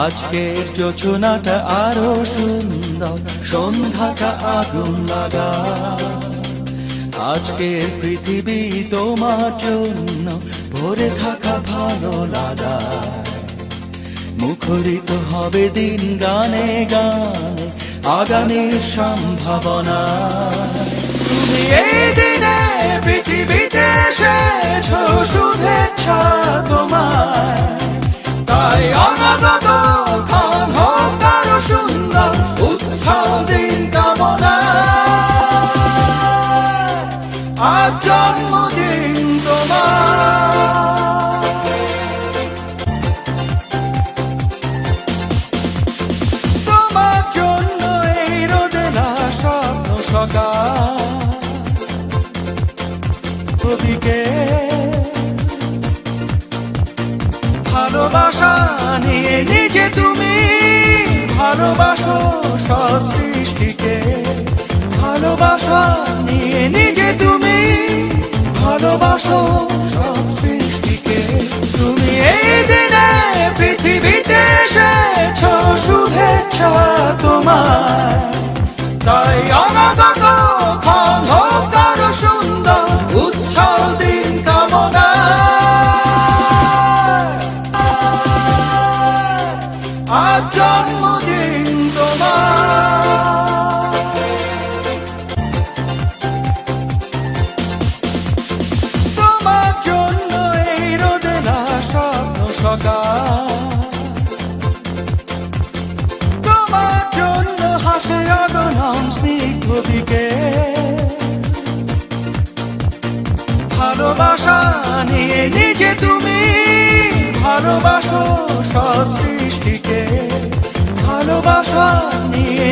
আজকের যোচনাটা আরো সুন্দর, সন্ধ্যাটা আগুন লাগা। আজকের পৃথিবী তোমার জন্য ভরে থাকা ভালো লাগা। মুখরিত হবে দিন গানে গানে, আগামীর সম্ভাবনা। তুমি এই দিনে পৃথিবীতে এসেছো, শুভেচ্ছা তোমায়। তাই অনাগত ক্ষণ হোক আরো সুন্দর, উৎসব দিন কামনা। আজ জন্মদিন তোমার, তোমার জন্য এই রোদেলা স্বপ্ন সকাল। ওদিকে ভালোবাসা নিয়ে নিজে তুমি ভালোবাসো সব সৃষ্টিকে। ভালোবাসা নিয়ে নিজে তুমি ভালোবাসো সব সৃষ্টিকে। তুমি এই দিনে পৃথিবীতে এসেছো, শুভেচ্ছা তোমার। তাই অনাগত ক্ষণ হোক আরো সুন্দর, উৎসব দিন কামনা। আজ জন্মদিন তোমার, তোমার জন্য এই রোদেলা স্বপ্ন সকাল। তোমার জন্য হাসে অগণন স্নিগ্ধ দিকে। ভালোবাসা নিয়ে নিজে তুমি ভালোবাসো সব সৃষ্টিকে। ভালোবাসা নিয়ে